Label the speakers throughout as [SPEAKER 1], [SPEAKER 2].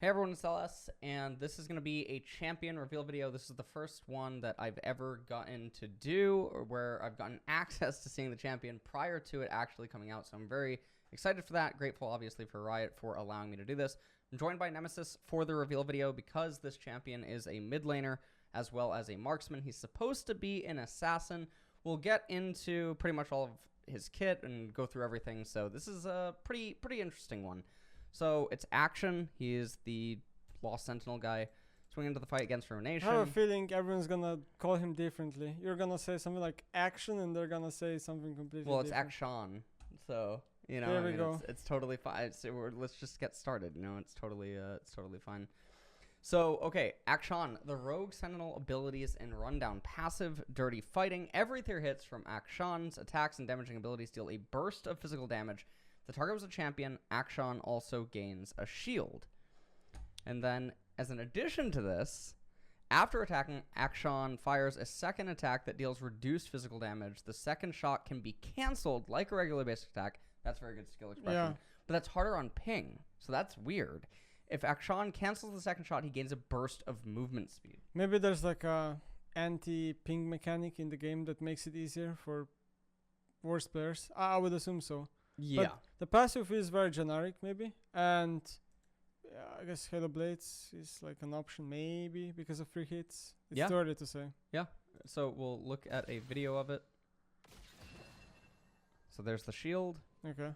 [SPEAKER 1] Hey everyone, it's LS, and this is going to be a champion reveal video. This is the first one that I've ever gotten to do, or where I've gotten access to seeing the champion prior to it actually coming out, so I'm very excited for that. Grateful, obviously, for Riot for allowing me to do this. I'm joined by Nemesis for the reveal video because this champion is a mid laner as well as a marksman. He's supposed to be an assassin. We'll get into pretty much all of his kit and go through everything, so this is a pretty interesting one. So it's Akshan. He is the Lost Sentinel guy. Swinging into the fight against Ruination.
[SPEAKER 2] I have a feeling everyone's gonna call him differently. You're gonna say something like Action, and they're gonna say something completely
[SPEAKER 1] well, it's
[SPEAKER 2] different.
[SPEAKER 1] Akshan. So, you know,
[SPEAKER 2] There we go.
[SPEAKER 1] it's totally fine. Let's just get started. You know, it's totally fine. So, okay, Akshan, the Rogue Sentinel abilities and rundown. Passive, dirty fighting. Every 3 hits from Akshan's attacks and damaging abilities deal a burst of physical damage. If the target was a champion, Akshan also gains a shield. And then, as an addition to this, after attacking, Akshan fires a second attack that deals reduced physical damage. The second shot can be cancelled like a regular basic attack. That's very good skill expression.
[SPEAKER 2] Yeah.
[SPEAKER 1] But that's harder on ping, so that's weird. If Akshan cancels the second shot, he gains a burst of movement speed.
[SPEAKER 2] Maybe there's like a anti-ping mechanic in the game that makes it easier for worse players. I would assume so.
[SPEAKER 1] Yeah.
[SPEAKER 2] But the passive is very generic, maybe, and I guess Halo Blades is like an option, maybe because of free hits. It's too early to say.
[SPEAKER 1] Yeah. So we'll look at a video of it. So there's the shield.
[SPEAKER 2] Okay.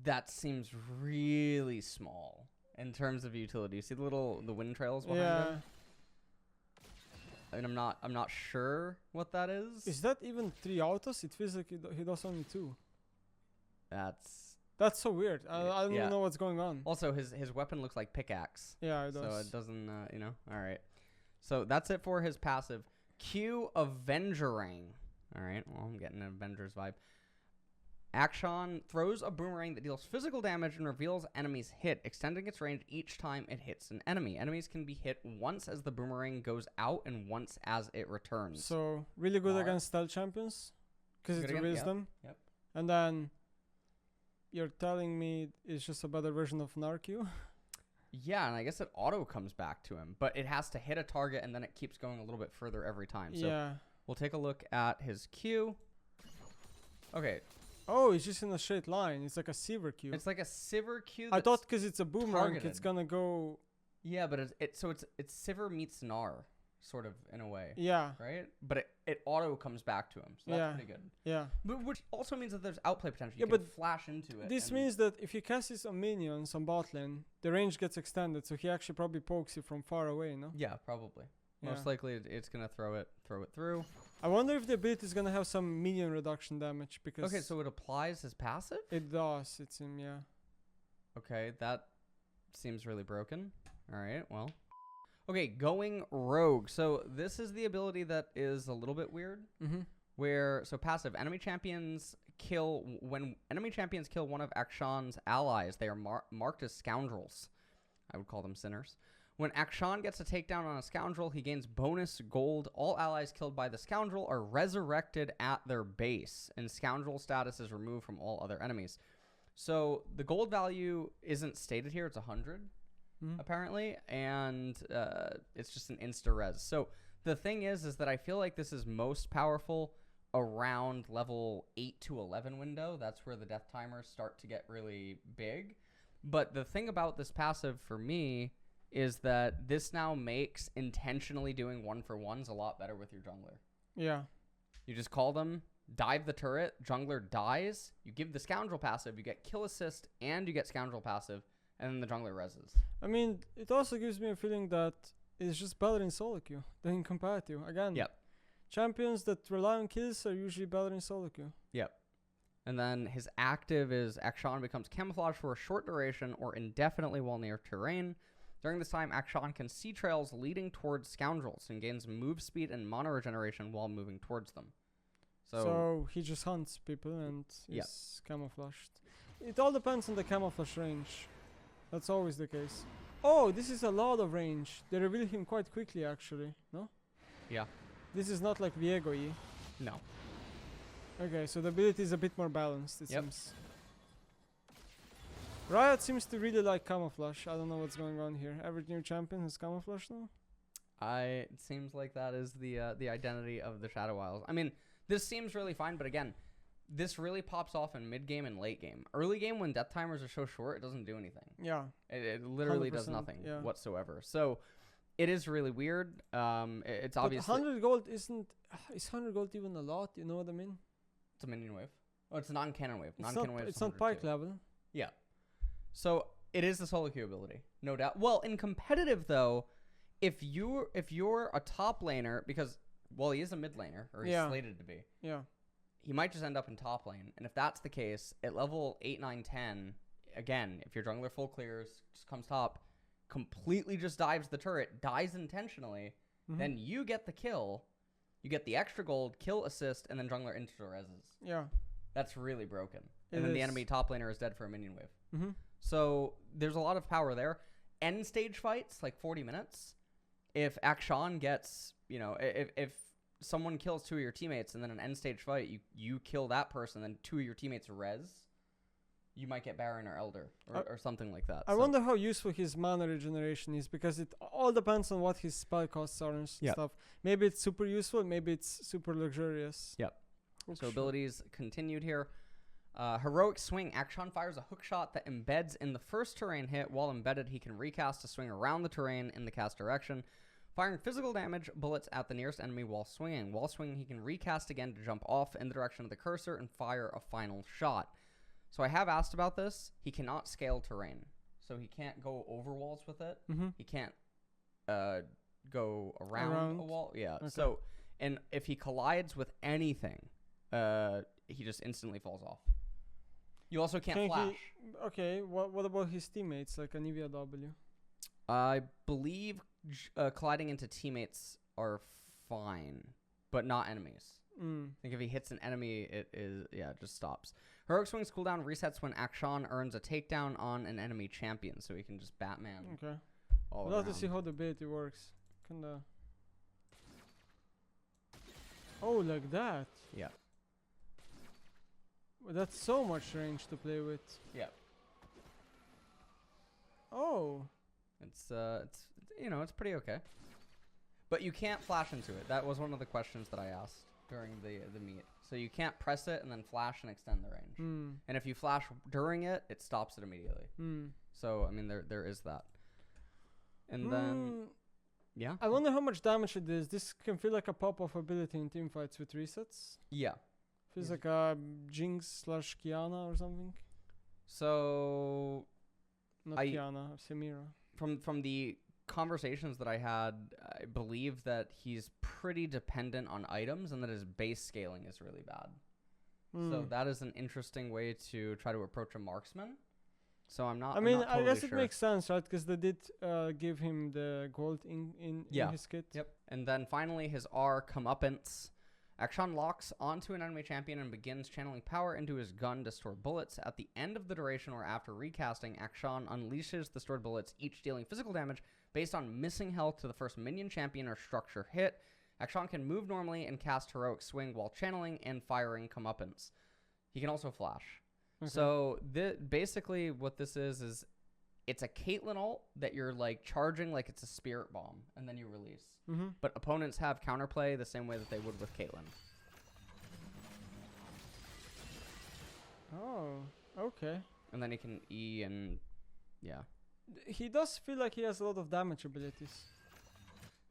[SPEAKER 1] That seems really small in terms of utility. You see the wind trails behind him? I mean, I'm not sure what that is.
[SPEAKER 2] Is that even 3 autos? It feels like he does only 2.
[SPEAKER 1] That's
[SPEAKER 2] so weird. I don't even know what's going on.
[SPEAKER 1] Also, his weapon looks like pickaxe.
[SPEAKER 2] Yeah, it does.
[SPEAKER 1] So it doesn't, you know. All right. So that's it for his passive. Q Avengering. All right. Well, I'm getting an Avengers vibe. Akshan throws a boomerang that deals physical damage and reveals enemies hit, extending its range each time it hits an enemy. Enemies can be hit once as the boomerang goes out and once as it returns.
[SPEAKER 2] So, really good against stealth champions, because it reveals them.
[SPEAKER 1] Yep.
[SPEAKER 2] And then, you're telling me it's just a better version of Narq?
[SPEAKER 1] Yeah, and I guess it auto comes back to him, but it has to hit a target and then it keeps going a little bit further every time. So
[SPEAKER 2] yeah.
[SPEAKER 1] We'll take a look at his Q. Okay.
[SPEAKER 2] Oh, it's just in a straight line. It's like a Sivir Q.
[SPEAKER 1] It's like a Sivir Q.
[SPEAKER 2] I thought because it's a boomerang,
[SPEAKER 1] targeted.
[SPEAKER 2] it's gonna go.
[SPEAKER 1] Yeah, but it's Sivir meets Gnar, sort of in a way.
[SPEAKER 2] Yeah.
[SPEAKER 1] Right. But it auto comes back to him, so that's pretty good.
[SPEAKER 2] Yeah.
[SPEAKER 1] But which also means that there's outplay potential.
[SPEAKER 2] Yeah,
[SPEAKER 1] You can
[SPEAKER 2] but
[SPEAKER 1] flash into it.
[SPEAKER 2] This means that if he casts on minions on bot lane, the range gets extended, so he actually probably pokes you from far away, no?
[SPEAKER 1] Yeah, probably.
[SPEAKER 2] Yeah.
[SPEAKER 1] Most likely, it's gonna throw it through.
[SPEAKER 2] I wonder if the ability is gonna have some minion reduction damage because.
[SPEAKER 1] Okay, so it applies his passive.
[SPEAKER 2] It does. It's in yeah.
[SPEAKER 1] Okay, that seems really broken. All right, well. Okay, going rogue. So this is the ability that is a little bit weird.
[SPEAKER 2] Mm-hmm.
[SPEAKER 1] Where, so passive, when enemy champions kill one of Akshan's allies, they are marked as scoundrels. I would call them sinners. When Akshan gets a takedown on a scoundrel, he gains bonus gold. All allies killed by the scoundrel are resurrected at their base, and scoundrel status is removed from all other enemies. So the gold value isn't stated here. It's 100, apparently, and it's just an insta-res. So the thing is that I feel like this is most powerful around level 8 to 11 window. That's where the death timers start to get really big. But the thing about this passive for me is that this now makes intentionally doing 1-for-1s a lot better with your jungler.
[SPEAKER 2] Yeah.
[SPEAKER 1] You just call them, dive the turret, jungler dies, you give the scoundrel passive, you get kill assist, and you get scoundrel passive, and then the jungler reses.
[SPEAKER 2] I mean, it also gives me a feeling that it's just better in solo queue than in competitive. Again, champions that rely on kills are usually better in solo queue.
[SPEAKER 1] Yep. And then his active is Akshan becomes camouflage for a short duration or indefinitely while near terrain. During this time, Akshan can see trails leading towards scoundrels and gains move speed and mana regeneration while moving towards them.
[SPEAKER 2] So he just hunts people and is camouflaged. It all depends on the camouflage range. That's always the case. Oh, this is a lot of range. They reveal him quite quickly, actually. No?
[SPEAKER 1] Yeah.
[SPEAKER 2] This is not like Viego-y.
[SPEAKER 1] No.
[SPEAKER 2] Okay, so the ability is a bit more balanced, it seems. Riot seems to really like camouflage. I don't know what's going on here. Every new champion has camouflage now.
[SPEAKER 1] It seems like that is the identity of the Shadow Isles. I mean, this seems really fine, but again, this really pops off in mid game and late game. Early game, when death timers are so short, it doesn't do anything.
[SPEAKER 2] Yeah.
[SPEAKER 1] It literally does
[SPEAKER 2] 100%,
[SPEAKER 1] nothing
[SPEAKER 2] yeah.
[SPEAKER 1] whatsoever. So it is really weird. It's
[SPEAKER 2] But
[SPEAKER 1] obviously
[SPEAKER 2] 100 gold isn't. Is 100 gold even a lot? You know what I mean?
[SPEAKER 1] it's a minion wave. Oh, it's a non-cannon wave.
[SPEAKER 2] It's
[SPEAKER 1] Non-cannon
[SPEAKER 2] not.
[SPEAKER 1] wave.
[SPEAKER 2] It's not pike level.
[SPEAKER 1] Yeah. So it is the solo queue ability, no doubt. Well, in competitive though, if you're a top laner, because well, he is a mid laner, or he's
[SPEAKER 2] Yeah.
[SPEAKER 1] slated to be.
[SPEAKER 2] Yeah.
[SPEAKER 1] He might just end up in top lane. And if that's the case, at level 8, 9, 10, again, if your jungler full clears, just comes top, completely just dives the turret, dies intentionally,
[SPEAKER 2] Mhm.
[SPEAKER 1] then you get the kill, you get the extra gold, kill assist, and then jungler into reses.
[SPEAKER 2] Yeah.
[SPEAKER 1] That's really broken.
[SPEAKER 2] It
[SPEAKER 1] And then the
[SPEAKER 2] is.
[SPEAKER 1] enemy top laner is dead for a minion wave.
[SPEAKER 2] Mm-hmm.
[SPEAKER 1] So there's a lot of power there. End stage fights, like 40 minutes, if Akshan gets, if someone kills 2 of your teammates and then an end stage fight, you kill that person, then 2 of your teammates res, you might get Baron or Elder or something like that.
[SPEAKER 2] I wonder how useful his mana regeneration is, because it all depends on what his spell costs are and
[SPEAKER 1] Yep.
[SPEAKER 2] stuff. Maybe it's super useful, maybe it's super luxurious.
[SPEAKER 1] Yep.
[SPEAKER 2] Oh,
[SPEAKER 1] So
[SPEAKER 2] shit.
[SPEAKER 1] abilities continued here. Heroic Swing. Akshan fires a hook shot that embeds in the first terrain hit. While embedded, he can recast a swing around the terrain in the cast direction, firing physical damage bullets at the nearest enemy while swinging. While swinging, he can recast again to jump off in the direction of the cursor and fire a final shot. So I have asked about this. He cannot scale terrain. So he can't go over walls with it.
[SPEAKER 2] Mm-hmm.
[SPEAKER 1] He can't go around a wall. Yeah.
[SPEAKER 2] Okay.
[SPEAKER 1] So, and if he collides with anything, he just instantly falls off. You also can't flash.
[SPEAKER 2] Okay, what about his teammates, like Anivia W?
[SPEAKER 1] I believe colliding into teammates are fine, but not enemies.
[SPEAKER 2] Mm.
[SPEAKER 1] I think if he hits an enemy, it just stops. Heroic Swing's cooldown resets when Akshan earns a takedown on an enemy champion, so he can just Batman
[SPEAKER 2] Okay.
[SPEAKER 1] all
[SPEAKER 2] I'd love
[SPEAKER 1] around.
[SPEAKER 2] to see how the ability works. Kinda. Oh, like that.
[SPEAKER 1] Yeah.
[SPEAKER 2] Well, that's so much range to play with.
[SPEAKER 1] Yeah.
[SPEAKER 2] Oh.
[SPEAKER 1] It's it's pretty okay. But you can't flash into it. That was one of the questions that I asked during the meet. So you can't press it and then flash and extend the range.
[SPEAKER 2] Mm.
[SPEAKER 1] And if you flash during it, it stops it immediately.
[SPEAKER 2] Mm.
[SPEAKER 1] So I mean there is that. And then yeah.
[SPEAKER 2] I wonder how much damage it is. This can feel like a pop-off ability in teamfights with resets.
[SPEAKER 1] Yeah.
[SPEAKER 2] Feels
[SPEAKER 1] Yeah.
[SPEAKER 2] like a Jinx/Kiana or something.
[SPEAKER 1] So
[SPEAKER 2] Not Kiana, Samira.
[SPEAKER 1] from the conversations that I had, I believe that he's pretty dependent on items and that his base scaling is really bad. So
[SPEAKER 2] Mm.
[SPEAKER 1] that is an interesting way to try to approach a marksman. So I'm not.
[SPEAKER 2] I mean,
[SPEAKER 1] I'm not
[SPEAKER 2] I
[SPEAKER 1] totally
[SPEAKER 2] guess it
[SPEAKER 1] sure.
[SPEAKER 2] makes sense, right? Because they did give him the gold in
[SPEAKER 1] Yeah.
[SPEAKER 2] his kit.
[SPEAKER 1] Yep. And then finally, his R Comeuppance. Akshan locks onto an enemy champion and begins channeling power into his gun to store bullets. At the end of the duration or after recasting, Akshan unleashes the stored bullets, each dealing physical damage based on missing health to the first minion, champion, or structure hit. Akshan can move normally and cast Heroic Swing while channeling and firing Comeuppance. He can also flash.
[SPEAKER 2] Okay.
[SPEAKER 1] So basically what this is it's a Caitlyn ult that you're like charging like it's a spirit bomb, and then you release.
[SPEAKER 2] Mm-hmm.
[SPEAKER 1] But opponents have counterplay the same way that they would with Caitlyn.
[SPEAKER 2] Oh, okay.
[SPEAKER 1] And then he can E and yeah.
[SPEAKER 2] He does feel like he has a lot of damage abilities.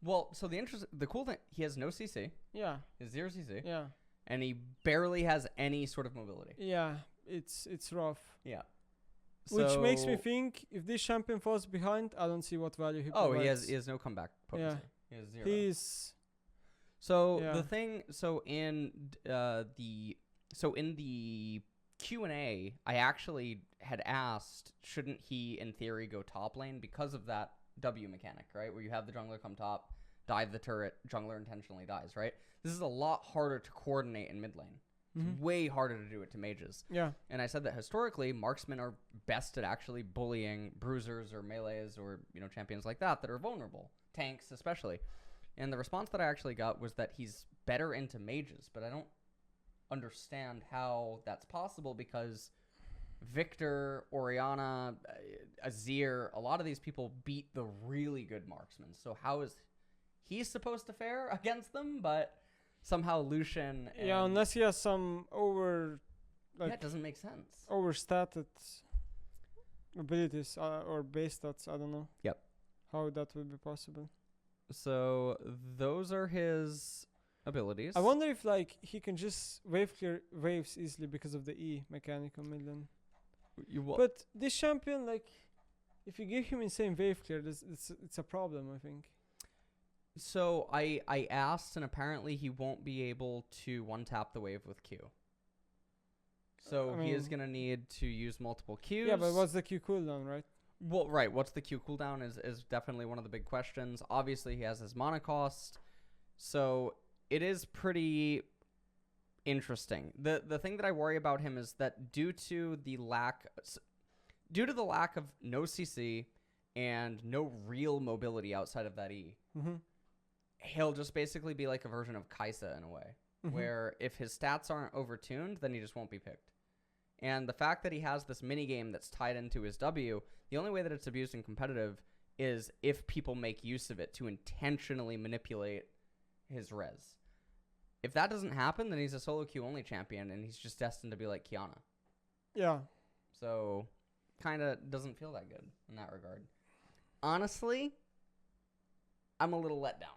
[SPEAKER 1] Well, so the cool thing, he has no CC,
[SPEAKER 2] Yeah,
[SPEAKER 1] he has 0 CC,
[SPEAKER 2] yeah,
[SPEAKER 1] and he barely has any sort of mobility.
[SPEAKER 2] yeah. It's rough.
[SPEAKER 1] Yeah.
[SPEAKER 2] Which makes me
[SPEAKER 1] So-
[SPEAKER 2] think if this champion falls behind, I don't see what value he
[SPEAKER 1] Oh,
[SPEAKER 2] provides.
[SPEAKER 1] he has no comeback potency. He has 0.
[SPEAKER 2] He's
[SPEAKER 1] So
[SPEAKER 2] Yeah.
[SPEAKER 1] the thing, so in the Q&A, I actually had asked, shouldn't he in theory go top lane because of that W mechanic, right? Where you have the jungler come top, dive the turret, jungler intentionally dies, right? This is a lot harder to coordinate in mid lane. It's
[SPEAKER 2] Mhm.
[SPEAKER 1] way harder to do it to mages.
[SPEAKER 2] yeah.
[SPEAKER 1] And I said that historically, marksmen are best at actually bullying bruisers or melees or champions like that are vulnerable, tanks especially. And the response that I actually got was that he's better into mages, but I don't understand how that's possible because Victor, Oriana, Azir, a lot of these people beat the really good marksmen. So how is he supposed to fare against them? But somehow Lucian.
[SPEAKER 2] Yeah, unless he has some
[SPEAKER 1] it doesn't make sense.
[SPEAKER 2] Overstated abilities or base stats. I don't know.
[SPEAKER 1] Yep.
[SPEAKER 2] How that would be possible.
[SPEAKER 1] So those are his abilities.
[SPEAKER 2] I wonder if like he can just wave clear waves easily because of the E mechanical million. But this champion, like, if you give him insane wave clear, it's a problem, I think.
[SPEAKER 1] So I asked, and apparently he won't be able to one-tap the wave with Q. So he is going to need to use multiple Qs.
[SPEAKER 2] Yeah, but what's the Q cooldown, right?
[SPEAKER 1] Well, right. What's the Q cooldown is definitely one of the big questions. Obviously, he has his mana cost. So it is pretty interesting. The thing that I worry about him is that due to the lack of no CC and no real mobility outside of that E, he'll just basically be like a version of Kaisa in a way, where if his stats aren't overtuned, then he just won't be picked. And the fact that he has this mini game that's tied into his W, the only way that it's abused in competitive is if people make use of it to intentionally manipulate his res. If that doesn't happen, then he's a solo queue only champion, and he's just destined to be like Kiana.
[SPEAKER 2] Yeah.
[SPEAKER 1] So, kind of doesn't feel that good in that regard. Honestly, I'm a little let down.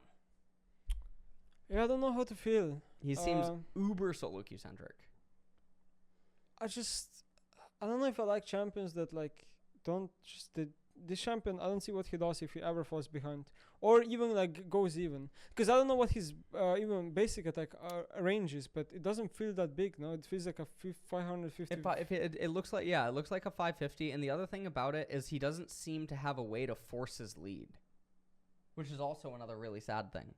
[SPEAKER 2] Yeah, I don't know how to feel.
[SPEAKER 1] He seems uber solo queue centric.
[SPEAKER 2] I don't know if I like champions that like don't just this champion. I don't see what he does if he ever falls behind or even like goes even, because I don't know what his even basic attack range is, but it doesn't feel that big. No, it feels like a 550.
[SPEAKER 1] It looks like it looks like a 550. And the other thing about it is he doesn't seem to have a way to force his lead, which is also another really sad thing.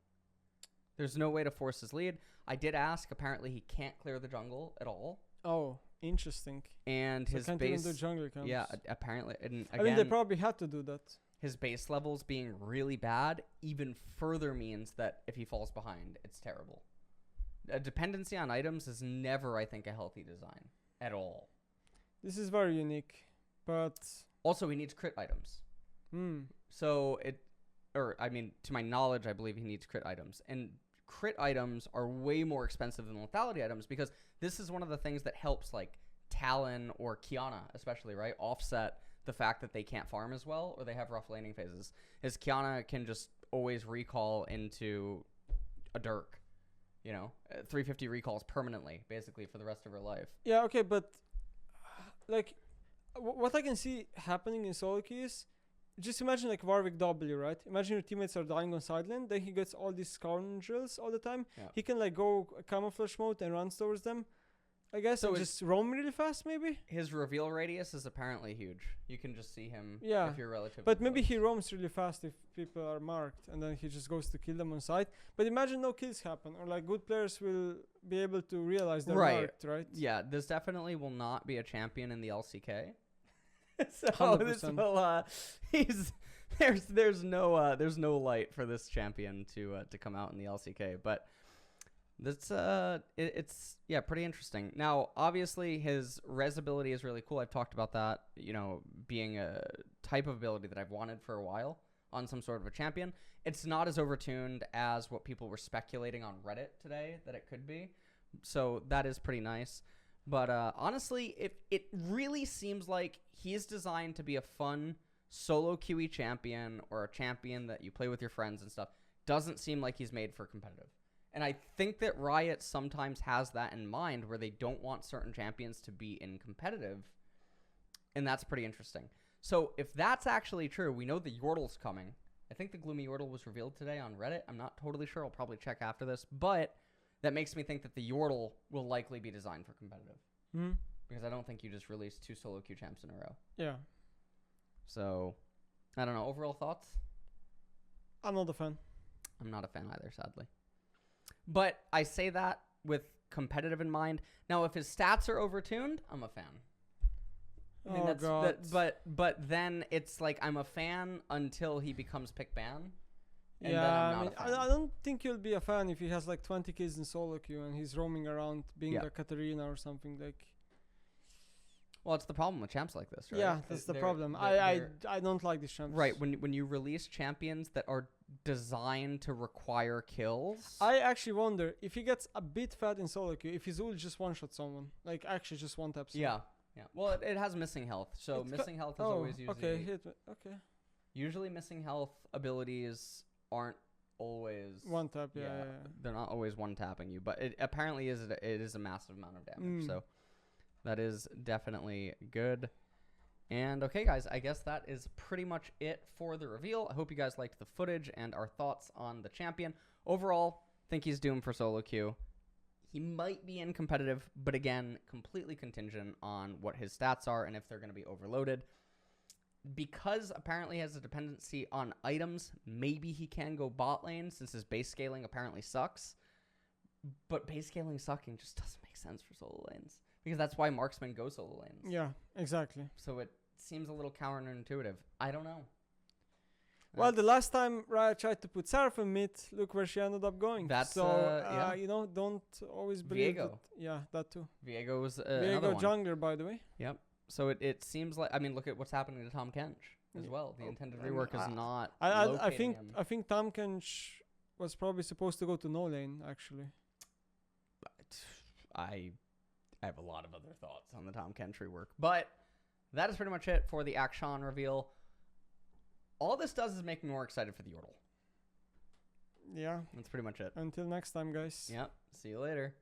[SPEAKER 1] There's no way to force his lead. I did ask. Apparently, he can't clear the jungle at all.
[SPEAKER 2] Oh, interesting.
[SPEAKER 1] And
[SPEAKER 2] so
[SPEAKER 1] his
[SPEAKER 2] can't
[SPEAKER 1] base,
[SPEAKER 2] even do jungle camps.
[SPEAKER 1] yeah, apparently. And again,
[SPEAKER 2] I mean, they probably had to do that.
[SPEAKER 1] His base levels being really bad even further means that if he falls behind, it's terrible. A dependency on items is never, I think, a healthy design at all.
[SPEAKER 2] This is very unique, but
[SPEAKER 1] also he needs crit items. So to my knowledge, I believe he needs crit items, and crit items are way more expensive than lethality items, because this is one of the things that helps like Talon or Kiana especially, right, offset the fact that they can't farm as well or they have rough laning phases, is Kiana can just always recall into a Dirk, 350 recalls permanently basically for the rest of her life.
[SPEAKER 2] Yeah, okay, but like what I can see happening in solo queue is, just imagine like Warwick W, right? Imagine your teammates are dying on side lane, then he gets all these scoundrels all the time. Yeah. He can like go camouflage mode and runs towards them, I guess, so and just roam really fast maybe.
[SPEAKER 1] His reveal radius is apparently huge. You can just see him if you're relatively
[SPEAKER 2] but maybe he roams really fast if people are marked, and then he just goes to kill them on side. But imagine no kills happen, or like good players will be able to realize they're marked, right?
[SPEAKER 1] Yeah, this definitely will not be a champion in the LCK. So 100%. This will, there's no light for this champion to come out in the LCK, but that's it's pretty interesting. Now, obviously, his res ability is really cool. I've talked about that, being a type of ability that I've wanted for a while on some sort of a champion. It's not as overtuned as what people were speculating on Reddit today that it could be, so that is pretty nice. But honestly, it really seems like he's designed to be a fun solo QE champion, or a champion that you play with your friends and stuff. Doesn't seem like he's made for competitive. And I think that Riot sometimes has that in mind, where they don't want certain champions to be in competitive. And that's pretty interesting. So if that's actually true, we know the Yordle's coming. I think the Gloomy Yordle was revealed today on Reddit. I'm not totally sure. I'll probably check after this. But that makes me think that the Yordle will likely be designed for competitive. Because I don't think you just released 2 solo queue champs in a row.
[SPEAKER 2] Yeah.
[SPEAKER 1] So, I don't know. Overall thoughts?
[SPEAKER 2] I'm not a fan.
[SPEAKER 1] I'm not a fan either, sadly. But I say that with competitive in mind. Now, if his stats are overtuned, I'm a fan. I mean,
[SPEAKER 2] God.
[SPEAKER 1] But then it's like I'm a fan until he becomes pick ban. And
[SPEAKER 2] yeah,
[SPEAKER 1] then I'm not a fan.
[SPEAKER 2] I don't think you'll be a fan if he has like 20 kills in solo queue and he's roaming around being a Katarina or something like.
[SPEAKER 1] Well, it's the problem with champs like this, right?
[SPEAKER 2] Yeah, that's the problem. I don't like these champs.
[SPEAKER 1] Right, when you release champions that are designed to require kills.
[SPEAKER 2] I actually wonder if he gets a bit fat in solo queue, if his ult just one-shot someone. Like, actually just one tap someone.
[SPEAKER 1] Yeah. Well, it has missing health, so missing health is always usually...
[SPEAKER 2] Okay, hit me. Okay.
[SPEAKER 1] Usually missing health abilities aren't always...
[SPEAKER 2] One tap, yeah.
[SPEAKER 1] They're not always one-tapping you, but it apparently it is a massive amount of damage, so that is definitely good. And okay, guys, I guess that is pretty much it for the reveal. I hope you guys liked the footage and our thoughts on the champion. Overall, think he's doomed for solo queue. He might be in competitive, but again, completely contingent on what his stats are and if they're going to be overloaded. Because apparently he has a dependency on items, maybe he can go bot lane since his base scaling apparently sucks. But base scaling sucking just doesn't make sense for solo lanes. Because that's why marksmen go solo lanes.
[SPEAKER 2] Yeah, exactly.
[SPEAKER 1] So it seems a little counterintuitive. I don't know.
[SPEAKER 2] Well, the last time Riot tried to put Seraphim mid, look where she ended up going.
[SPEAKER 1] That's,
[SPEAKER 2] so, you know, don't always believe
[SPEAKER 1] Viego.
[SPEAKER 2] that. Yeah, that too.
[SPEAKER 1] Viego was another
[SPEAKER 2] Viego
[SPEAKER 1] one.
[SPEAKER 2] jungler, by the way.
[SPEAKER 1] Yep. So it seems like, I mean, look at what's happening to Tom Kench as well. The intended rework is not
[SPEAKER 2] I think
[SPEAKER 1] him.
[SPEAKER 2] I think Tom Kench was probably supposed to go to no lane, actually.
[SPEAKER 1] I have a lot of other thoughts on the Tom Kench rework. But that is pretty much it for the Akshan reveal. All this does is make me more excited for the Yordle.
[SPEAKER 2] Yeah.
[SPEAKER 1] That's pretty much it.
[SPEAKER 2] Until next time, guys.
[SPEAKER 1] Yep. See you later.